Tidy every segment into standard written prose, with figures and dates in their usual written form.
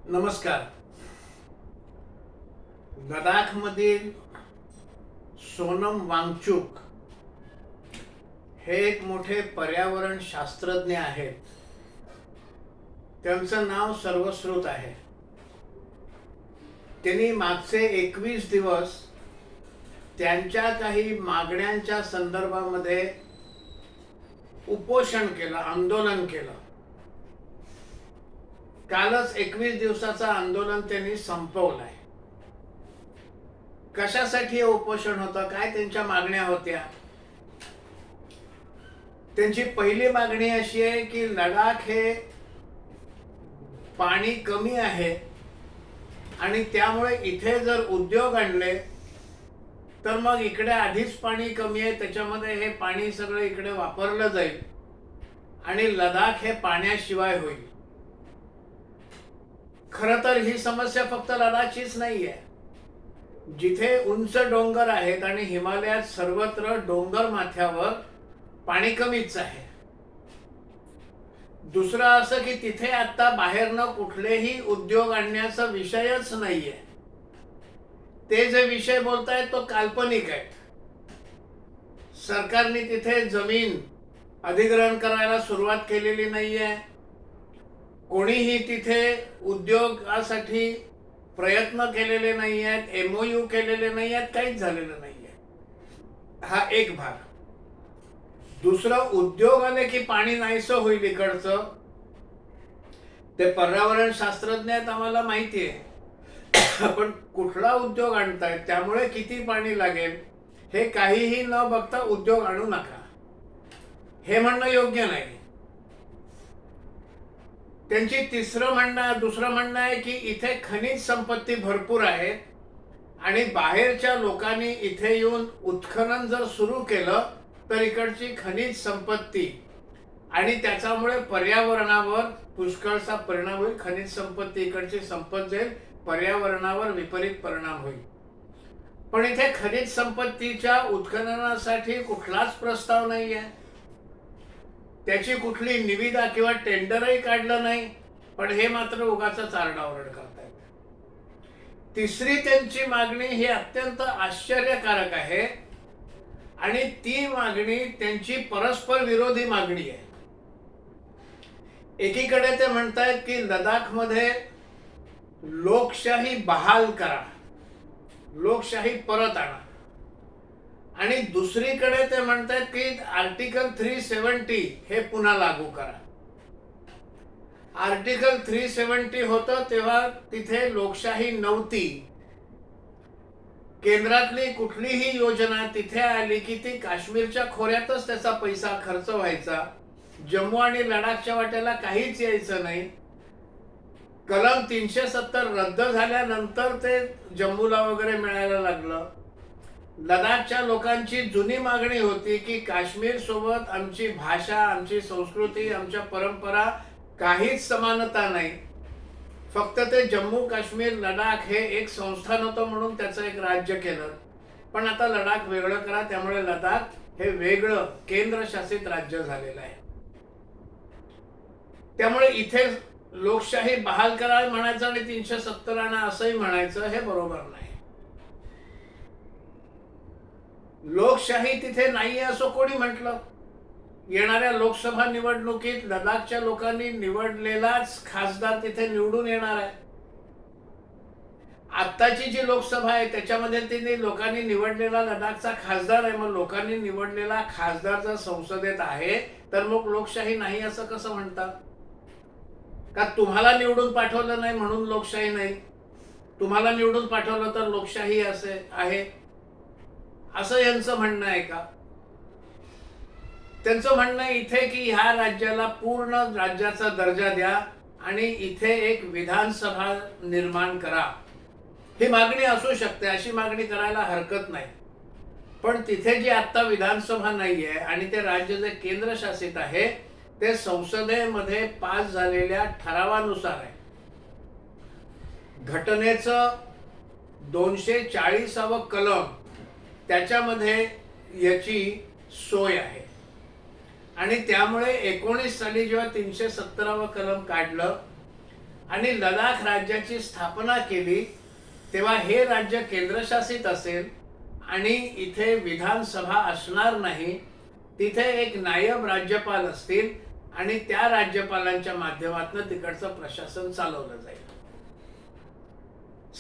नमस्कार. लडाखमधील सोनम वांगचुक हे एक मोठे पर्यावरण शास्त्रज्ञ आहेत. त्यांचं नाव सर्वश्रुत आहे. त्यांनी मागचे 21 दिवस त्यांच्या काही मागण्यांच्या संदर्भामध्ये उपोषण केलं, आंदोलन केलं. कालच 21 दिवसाचं आंदोलन त्यांनी संपवलंय. कशासाठी हे उपोषण होतं, काय त्यांच्या मागण्या होत्या? त्यांची पहिली मागणी अशी आहे की लडाख हे पाणी कमी आहे आणि त्यामुळे इथे जर उद्योग आणले तर मग इकडे आधीच पाणी कमी आहे, त्याच्यामध्ये हे पाणी सगळं इकडे वापरलं जाईल आणि लडाख हे पाण्याशिवाय होईल. खरं तर ही समस्या फक्त लडाखचीच नाहीये. जिथे उंच डोंगर आहेत आणि हिमालयात सर्वत्र डोंगर माथ्यावर पाणी कमीच आहे. दुसरं असं की तिथे आता बाहेरनं कुठलेही उद्योग आणण्याचा विषयच नाहीये. ते जे विषय बोलतायत तो काल्पनिक आहे. सरकारने तिथे जमीन अधिग्रहण करायला सुरुवात केलेली नाहीये. कोणीही तिथे उद्योगासाठी प्रयत्न केलेले नाही आहेत, MOU केलेले नाही आहेत, काहीच झालेलं नाहीये. हा एक भाग. दुसरं, उद्योग आले की पाणी नाहीसं होईल इकडचं, ते पर्यावरण शास्त्रज्ञ आहेत, आम्हाला माहिती आहे. पण कुठला उद्योग आणतायत, त्यामुळे किती पाणी लागेल हे काहीही न बघता उद्योग आणू नका, हे म्हणणं योग्य नाही. त्यांची दुसरं म्हणणं आहे की इथे खनिज संपत्ती भरपूर आहे आणि बाहेरच्या लोकांनी इथे येऊन उत्खनन जर सुरू केलं तर इकडची खनिज संपत्ती आणि त्याच्यामुळे पर्यावरणावर पुष्कळसा परिणाम होईल. खनिज संपत्ती इकडची संपत जाईल, पर्यावरणावर विपरीत परिणाम होईल. पण इथे खनिज संपत्तीच्या उत्खननासाठी कुठलाच प्रस्ताव नाहीये. त्याची कुठली निविदा किंवा टेंडरही काढलं नाही, पण हे मात्र उगाचच आरडाओरड करतायत. तिसरी त्यांची मागणी ही अत्यंत आश्चर्यकारक आहे आणि ती मागणी त्यांची परस्पर विरोधी मागणी आहे. एकीकडे ते म्हणतायत की लडाखमध्ये लोकशाही बहाल करा, लोकशाही परत आणा, आणि दुसरीकडे ते म्हणतात की आर्टिकल 370 हे पुन्हा लागू करा. आर्टिकल 370 होतं तेव्हा तिथे लोकशाही नव्हती. केंद्रातली कुठलीही योजना तिथे आली की ती काश्मीरच्या खोऱ्यातच त्याचा पैसा खर्च व्हायचा. जम्मू आणि लडाखच्या वाट्याला काहीच यायचं नाही. कलम 370 रद्द झाल्यानंतर ते जम्मूला वगैरे मिळायला लागलं. लडाखच्या लोकांची जुनी मागणी होती की काश्मीर सोबत आमची भाषा, आमची संस्कृती, आमच्या परंपरा काहीच समानता नाही. फक्त ते जम्मू काश्मीर लडाख हे एक संस्थान होतं म्हणून त्याचं एक राज्य केलं. पण आता लडाख वेगळं करा, त्यामुळे लडाख हे वेगळं केंद्रशासित राज्य झालेलं आहे. त्यामुळे इथे लोकशाही बहाल करा म्हणायचं आणि 370 आणा असंही म्हणायचं, हे बरोबर नाही. लोकशाही तिथे नाहीये असं कोणी म्हटलं? येणाऱ्या लोकसभा निवडणुकीत लडाखच्या लोकांनी निवडलेलाच खासदार तिथे निवडून येणार आहे. आत्ताची जी लोकसभा आहे त्याच्यामध्ये तिने लोकांनी निवडलेला लडाखचा खासदार आहे. मग लोकांनी निवडलेला खासदार जर संसदेत आहे तर मग लोकशाही नाही असं कसं म्हणतात? का तुम्हाला निवडून पाठवलं नाही म्हणून लोकशाही नाही? तुम्हाला निवडून पाठवलं तर लोकशाही असे आहे असं यांचं म्हणणं आहे का? त्यांचं म्हणणं इथे की ह्या राज्याला पूर्ण राज्याचा दर्जा द्या आणि इथे एक विधानसभा निर्माण करा. ही मागणी असू शकते, अशी मागणी करायला हरकत नाही. पण तिथे जी आता विधानसभा नाहीये आणि ते राज्य जे केंद्रशासित आहे ते संसदेमध्ये पास झालेल्या ठरावानुसार आहे. घटनेचं 240व कलम त्याच्यामध्ये याची सोय आहे आणि त्यामुळे 19 साली जेव्हा 370व कलम काढलं आणि लडाख राज्याची स्थापना केली तेव्हा हे राज्य केंद्रशासित असेल आणि इथे विधानसभा असणार नाही, तिथे एक नायब राज्यपाल असतील आणि त्या राज्यपालांच्या माध्यमातून तिकडचं प्रशासन चालवलं जाईल.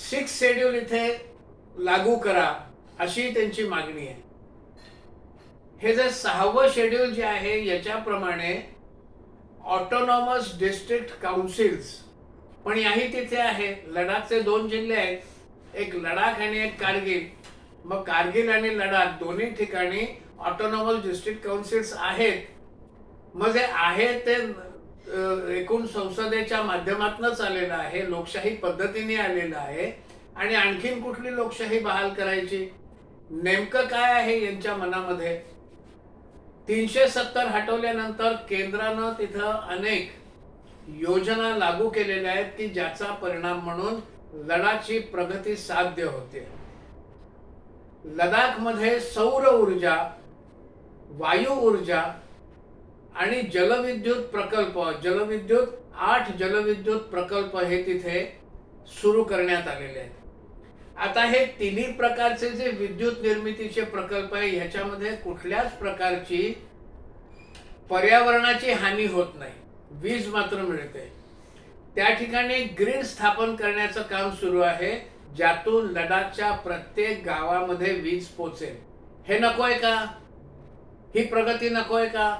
6 शेड्यूल इथे लागू करा अशी त्यांची मागणी आहे. हे जे 6वं शेड्यूल जे आहे याच्याप्रमाणे ऑटोनॉमस डिस्ट्रिक्ट काउन्सिल्स पण याही तिथे आहे. लडाखचे 2 जिल्हे आहेत, एक लडाख आणि एक कारगिल. मग कारगिल आणि लडाख दोन्ही ठिकाणी ऑटोनॉमस डिस्ट्रिक्ट काउन्सिल्स आहेत. मग जे आहे ते एकूण संसदेच्या माध्यमातूनच आलेलं आहे, लोकशाही पद्धतीने आलेलं आहे. आणि आणखीन कुठली लोकशाही बहाल करायची, नेमकं काय आहे यांच्या मनामध्ये? 370 हटवल्यानंतर केंद्रानं तिथं अनेक योजना लागू केलेल्या आहेत की ज्याचा परिणाम म्हणून लडाखची प्रगती साध्य होते. लडाखमध्ये सौर ऊर्जा, वायू ऊर्जा आणि जलविद्युत प्रकल्प, 8 जलविद्युत प्रकल्प हे तिथे सुरू करण्यात आलेले आहेत. आता हे तिन्ही प्रकारचे जे विद्युत निर्मितीचे प्रकल्प आहे ह्याच्यामध्ये कुठल्याच प्रकारची पर्यावरणाची हानी होत नाही, वीज मात्र मिळते. त्या ठिकाणी ग्रीड स्थापन करण्याचं काम सुरू आहे ज्यातून लडाखच्या प्रत्येक गावामध्ये वीज पोचेल. हे नकोय का? ही प्रगती नकोय का?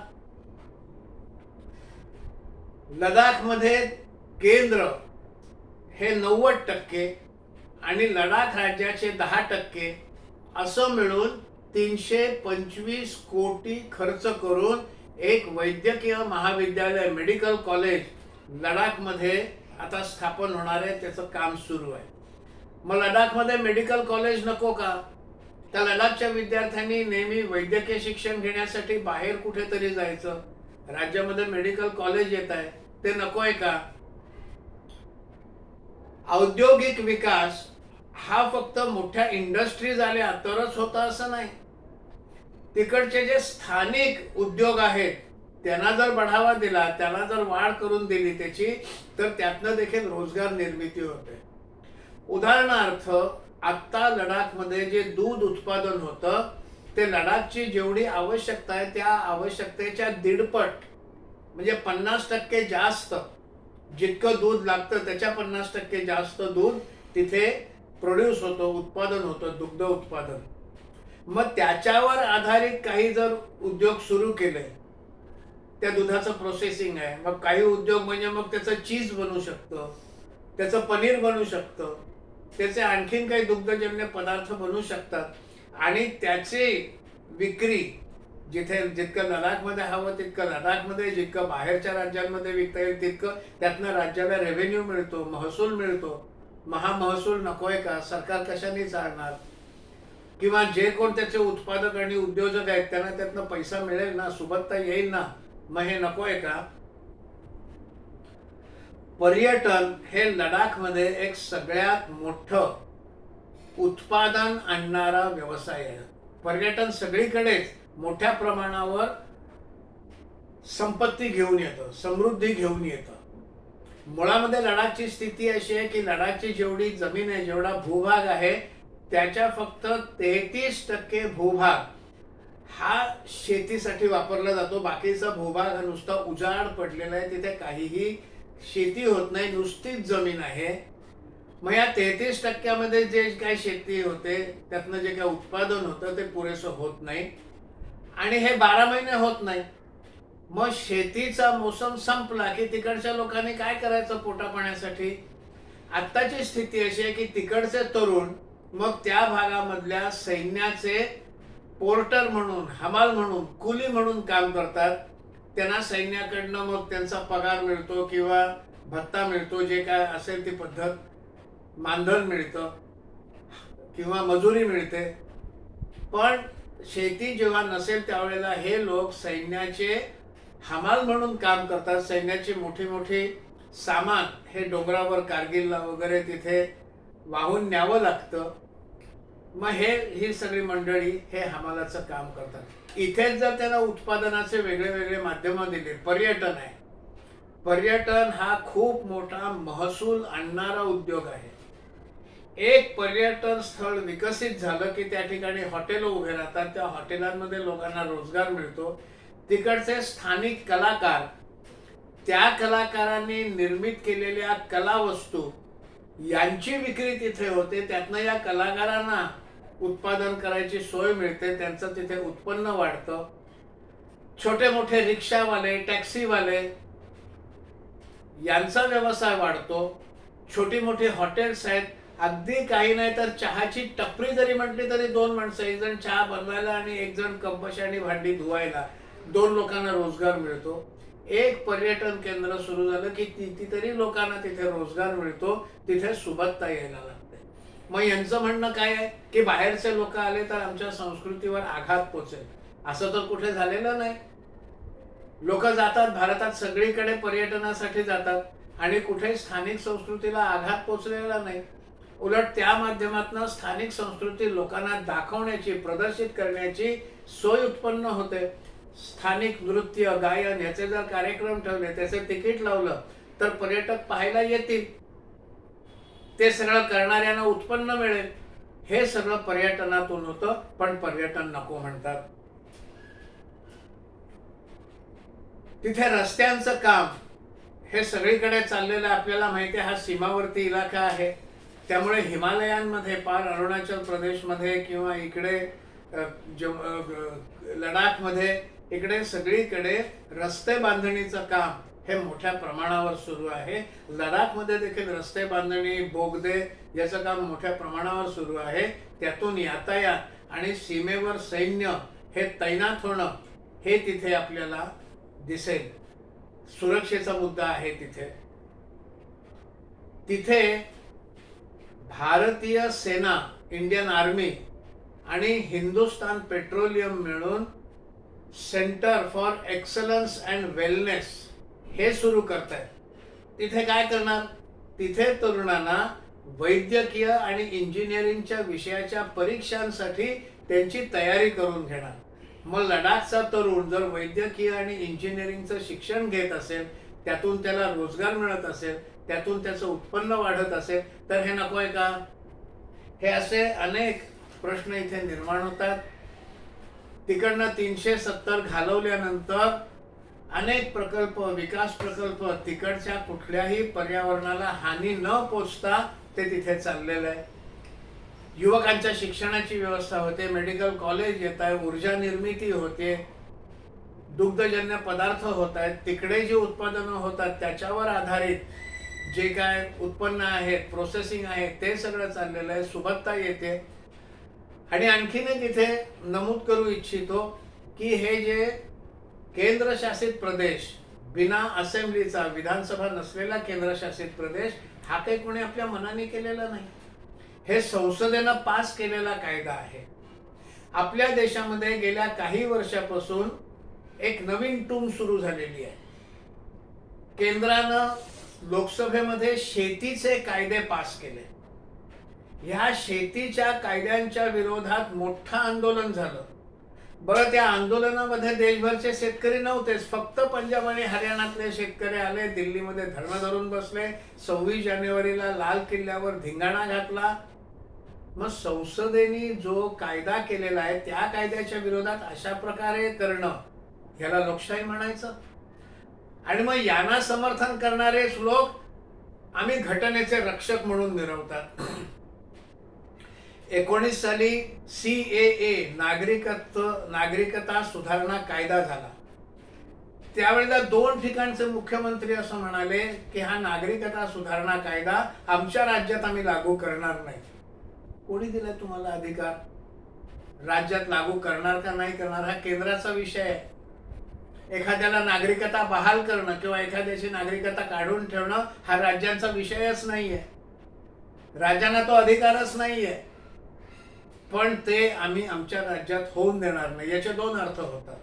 लडाखमध्ये केंद्र हे 90% आणि लडाख राज्याचे 10% असं मिळून 325 कोटी खर्च करून एक वैद्यकीय महाविद्यालय, मेडिकल कॉलेज लडाखमध्ये आता स्थापन होणार आहे, त्याचं काम सुरू आहे. मग लडाखमध्ये मेडिकल कॉलेज नको का? त्या लडाखच्या विद्यार्थ्यांनी नेहमी वैद्यकीय शिक्षण घेण्यासाठी बाहेर कुठेतरी जायचं, राज्यामध्ये मेडिकल कॉलेज येत आहे, ते नकोय का? औद्योगिक विकास हा फक्त मोठ्या इंडस्ट्रीज आल्या तरच होता असं नाही. तिकडचे जे स्थानिक उद्योग आहेत त्यांना जर बढ़ावा दिला, त्याला जर वाढ करून दिली त्याची, तर त्यातनं देखील रोजगार निर्मिती होते. उदाहरणार्थ आत्ता लडाखमध्ये जे दूध उत्पादन होतं ते लडाखची जेवढी आवश्यकता आहे त्या आवश्यकतेच्या 1.5 म्हणजे 50% जास्त, जितकं दूध लागतं त्याच्या 50% जास्त दूध तिथे प्रोड्यूस होतो, उत्पादन होतं, दुग्ध उत्पादन. मग त्याच्यावर आधारित काही जर उद्योग सुरू केले, त्या दुधाचं प्रोसेसिंग आहे, मग काही उद्योग म्हणजे मग त्याचं चीज बनू शकतं, त्याचं पनीर बनू शकतं, त्याचे आणखीन काही दुग्धजन्य पदार्थ बनू शकतात आणि त्याची विक्री जितकं लडाखमध्ये हवं तितकं लडाखमध्ये, जितकं बाहेरच्या राज्यांमध्ये विकता येईल तितकं त्यातनं राज्याला रेव्हेन्यू मिळतो, महसूल मिळतो. महामहसूल नकोय का? सरकार कशाने चालणार? किंवा जे कोण त्याचे उत्पादक आणि उद्योजक आहेत त्यांना त्यातनं पैसा मिळेल ना, सुबत्ता येईल ना, मग हे नकोय का? पर्यटन हे लडाखमध्ये एक सगळ्यात मोठं उत्पादन आणणारा व्यवसाय आहे. पर्यटन सगळीकडेच मोठ्या प्रमाणावर संपत्ती घेऊन येतं, समृद्धी घेऊन येतं. मुळामध्ये लडाखची स्थिती अशी आहे की लडाखची जेवढी जमीन आहे, जेवढा भूभाग आहे त्याच्या फक्त 33% भूभाग हा शेतीसाठी वापरला जातो. बाकीचा भूभाग हा नुसता उजाड पडलेला आहे, तिथे काहीही शेती होत नाही, नुसतीच जमीन आहे. मग या 33% जे काही शेती होते त्यातनं जे काही उत्पादन होतं ते पुरेसं होत नाही आणि हे 12 महिने होत नाही. मग शेतीचा मोसम संपला की तिकडच्या लोकांनी काय करायचं पोटापाण्यासाठी? आत्ताची स्थिती अशी आहे की तिकडचे तरुण मग त्या भागामधल्या सैन्याचे पोर्टर म्हणून, हमाल म्हणून, कुली म्हणून काम करतात. त्यांना सैन्याकडनं मग त्यांचा पगार मिळतो किंवा भत्ता मिळतो, जे काय असेल ती पद्धत, मानधन मिळतं किंवा मजुरी मिळते. पण शेती जेव्हा नसेल त्यावेळेला हे लोक सैन्याचे हमाल म्हणून काम करतात. सैन्याची मोठी मोठी सामान हे डोंगरावर, कारगिलला वगैरे तिथे वाहून न्यावं लागतं. मग ही सगळी मंडळी हे हमालाचं काम करतात. इथेच जर त्यांना उत्पादनाचे वेगळे वेगळे माध्यम दिले, पर्यटन आहे, पर्यटन हा खूप मोठा महसूल आणणारा उद्योग आहे. एक पर्यटन स्थळ विकसित झालं की त्या ठिकाणी हॉटेल उभे राहतात, त्या हॉटेलांमध्ये लोकांना रोजगार मिळतो. तिकडचे स्थानिक कलाकार, त्या कलाकारांनी निर्मित केलेल्या कलावस्तू यांची विक्री तिथे होते. त्यातनं या कलाकारांना उत्पादन करायची सोय मिळते, त्यांचं तिथे उत्पन्न वाढतं. छोटे मोठे रिक्षावाले, टॅक्सीवाले यांचा व्यवसाय वाढतो. छोटी मोठी हॉटेल्स आहेत. अगदी काही नाही तर चहाची टपरी जरी म्हटली तरी दोन माणसं, एक जण चहा बनवायला आणि एक जण कंपशी आणि भांडी धुवायला, दोन लोकांना रोजगार मिळतो. एक पर्यटन केंद्र सुरू झालं की कितीतरी लोकांना तिथे रोजगार मिळतो, तिथे सुबत्ता यायला लागते. मग यांचं म्हणणं काय आहे की बाहेरचे लोक आले तर आमच्या संस्कृतीवर आघात पोचेल. असं तर कुठे झालेलं नाही. लोक जातात, भारतात सगळीकडे पर्यटनासाठी जातात आणि कुठे स्थानिक संस्कृतीला आघात पोचलेला नाही. उलट त्या माध्यमातून स्थानिक संस्कृती लोकांना दाखवण्याची, प्रदर्शित करण्याची सोय उत्पन्न होते. स्थानिक नृत्य, गायन याचे जर कार्यक्रम ठेवले, त्याचे तिकीट लावलं तर पर्यटक पाहायला येतील. ते सगळं करणाऱ्यांना उत्पन्न मिळेल. हे सगळं पर्यटनातून होतं. पण पर्यटन नको म्हणतात. तिथे रस्त्यांचं काम हे सगळीकडे चाललेलं आपल्याला माहिती आहे. हा सीमावर्ती इलाका आहे. त्यामुळे हिमालयांमध्ये, पार अरुणाचल प्रदेशमध्ये किंवा इकडे लडाखमध्ये, इकडे सगळीकडे रस्ते बांधणीचं काम हे मोठ्या प्रमाणावर सुरू आहे. लडाखमध्ये देखील रस्ते बांधणी, बोगदे याचं काम मोठ्या प्रमाणावर सुरू आहे. त्यातून यातायात आणि सीमेवर सैन्य हे तैनात होणं हे तिथे आपल्याला दिसेल. सुरक्षेचा मुद्दा आहे तिथे. तिथे भारतीय सेना, इंडियन आर्मी आणि हिंदुस्तान पेट्रोलियम मिळून centre for excellence and wellness हे सुरू करतायत. तिथे काय करणार? तिथे तरुणांना वैद्यकीय आणि इंजिनिअरिंगच्या विषयाच्या परीक्षांसाठी त्यांची तयारी करून घेणार. मग लडाखचा तरुण जर वैद्यकीय आणि इंजिनिअरिंगचं शिक्षण घेत असेल, त्यातून त्याला रोजगार मिळत असेल, त्यातून त्याचं उत्पन्न वाढत असेल, तर हे नको आहे का? हे असे अनेक प्रश्न इथे निर्माण होतात. तिकडनं 370 घालवल्यानंतर अनेक प्रकल्प, विकास प्रकल्प तिकडच्या कुठल्याही पर्यावरणाला हानी न पोचता ते तिथे चाललेलं आहे. युवकांच्या शिक्षणाची व्यवस्था होते, मेडिकल कॉलेज येत आहे, ऊर्जा निर्मिती होते, दुग्धजन्य पदार्थ होत आहेत. तिकडे जी उत्पादनं होतात त्याच्यावर आधारित जे काय उत्पन्न आहे, प्रोसेसिंग आहे, ते सगळं चाललेलं आहे. सुबत्ता येते. आणि आणखीन एक इथे नमूद करू इच्छितो की हे जे केंद्रशासित प्रदेश, बिना असेंब्लीचा, विधानसभा नसलेला केंद्रशासित प्रदेश, हा काही कोणी आपल्या मनाने केलेला नाही. हे संसदेनं पास केलेला कायदा आहे. आपल्या देशामध्ये गेल्या काही वर्षापासून एक नवीन टूम सुरू झालेली आहे. केंद्रानं लोकसभेमध्ये शेतीचे कायदे पास केले. ह्या शेतीच्या कायद्यांच्या विरोधात मोठं आंदोलन झालं. बरं, त्या आंदोलनामध्ये देशभरचे शेतकरी नव्हतेच, फक्त पंजाब आणि हरियाणातले शेतकरी आले, दिल्लीमध्ये धरणं धरून बसले, 26 जानेवारीला लाल किल्ल्यावर धिंगाणा घातला. मग संसदेने जो कायदा केलेला आहे त्या कायद्याच्या विरोधात अशा प्रकारे करणं, ह्याला लोकशाही म्हणायचं? आणि मग यांना समर्थन करणारेच लोक आम्ही घटनेचे रक्षक म्हणून मिरवतात. 19 साली CAA, नागरिकता सुधारणा कायदा झाला. त्यावेळेला 2 ठिकाणचे मुख्यमंत्री असं म्हणाले की हा नागरिकता सुधारणा कायदा आमच्या राज्यात आम्ही लागू करणार नाही. कोणी दिलाय तुम्हाला अधिकार? राज्यात लागू करणार का नाही करणार हा केंद्राचा विषय आहे. एखाद्याला नागरिकता बहाल करणं किंवा एखाद्याची नागरिकता काढून ठेवणं हा राज्यांचा विषयच नाहीये. राज्यांना तो अधिकारच नाहीये. पण ते आम्ही आमच्या राज्यात होऊन देणार नाही. याचे 2 अर्थ होतात.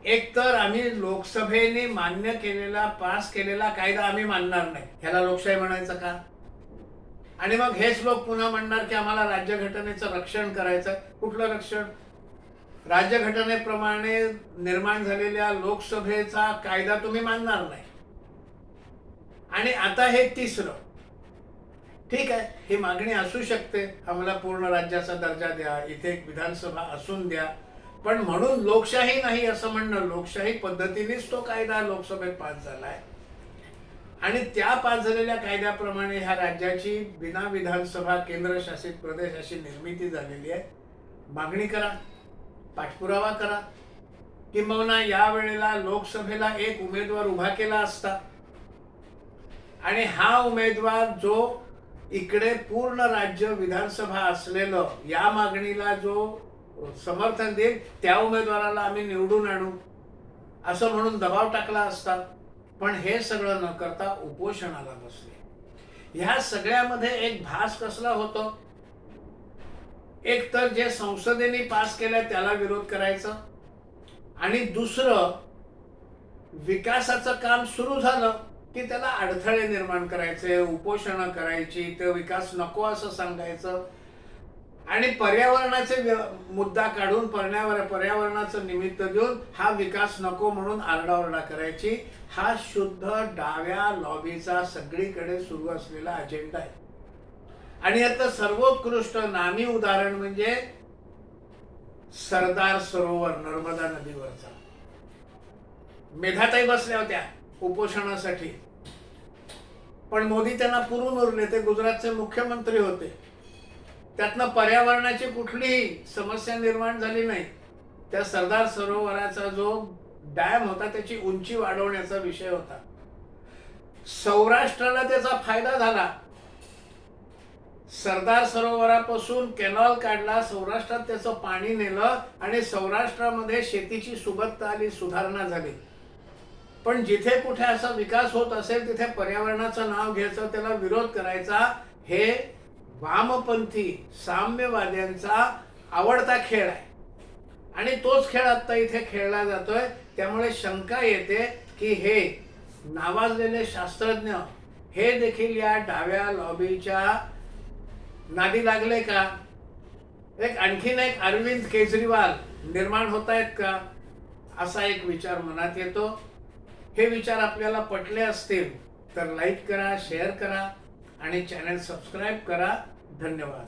एक तर आम्ही लोकसभेने मान्य केलेला, पास केलेला कायदा आम्ही मानणार नाही, ह्याला लोकशाही म्हणायचं का? आणि मग हेच लोक पुन्हा म्हणणार की आम्हाला राज्यघटनेचं रक्षण करायचं. कुठलं रक्षण? राज्यघटनेप्रमाणे निर्माण झालेल्या लोकसभेचा कायदा तुम्ही मानणार नाही. आणि आता हे तिसरं. ठीक आहे, ही मागणी असू शकते, आम्हाला पूर्ण राज्याचा दर्जा द्या, इथे एक विधानसभा असून द्या. पण म्हणून लोकशाही नाही असं म्हणणं, लोकशाही पद्धतीनेच तो कायदा लोकसभेत पास झालाय आणि त्या पास झालेल्या कायद्याप्रमाणे ह्या राज्याची बिना विधानसभा केंद्रशासित प्रदेश अशी निर्मिती झालेली आहे. मागणी करा, पाठपुरावा करा. किंबहुना या वेळेला लोकसभेला एक उमेदवार उभा केला असता आणि हा उमेदवार जो इकडे पूर्ण राज्य विधानसभा असलेलं या मागणीला जो समर्थन देईल त्या उमेदवाराला आम्ही निवडून आणू असं म्हणून दबाव टाकला असता. पण हे सगळं न करता उपोषणाला बसले. ह्या सगळ्यामध्ये एक भास कसला होतो, एक तर जे संसदेने पास केलं त्याला विरोध करायचं आणि दुसरं विकासाचं काम सुरू झालं की त्याला अडथळे निर्माण करायचे, उपोषण करायची, तो विकास नको असं सांगायचं आणि पर्यावरणाचे मुद्दा काढून पर्यावरणाचं निमित्त देऊन हा विकास नको म्हणून आरडाओरडा करायची. हा शुद्ध डाव्या लॉबीचा सगळीकडे सुरू असलेला अजेंडा आहे. आणि आता सर्वोत्कृष्ट नामी उदाहरण म्हणजे सरदार सरोवर नर्मदा नदीवरचा. मेधाताई बसल्या होत्या उपोषणासाठी, पण मोदी त्यांना पुरून उरले. ते गुजरातचे मुख्यमंत्री होते. त्यातनं पर्यावरणाची कुठलीही समस्या निर्माण झाली नाही. त्या सरदार सरोवराचा जो डॅम होता त्याची उंची वाढवण्याचा विषय होता. सौराष्ट्राला त्याचा फायदा झाला. सरदार सरोवरापासून कॅनॉल काढला, सौराष्ट्रात त्याचं पाणी नेलं आणि सौराष्ट्रामध्ये शेतीची सुबत्ता आली, सुधारणा झाली. पण जिथे कुठे असा विकास होत असेल तिथे पर्यावरणाचं नाव घ्यायचं, त्याला विरोध करायचा, हे वामपंथी साम्यवाद्यांचा आवडता खेळ आहे आणि तोच खेळ आता इथे खेळला जातोय. त्यामुळे शंका येते की हे नावाजलेले शास्त्रज्ञ हे देखील या डाव्या लॉबीच्या नादी लागले का? आणखीन एक अरविंद केजरीवाल निर्माण होत आहेत का, असा एक विचार मनात येतो. हे विचार आपल्याला पटले असतील तर लाईक करा, शेअर करा आणि चॅनल सबस्क्राईब करा. धन्यवाद.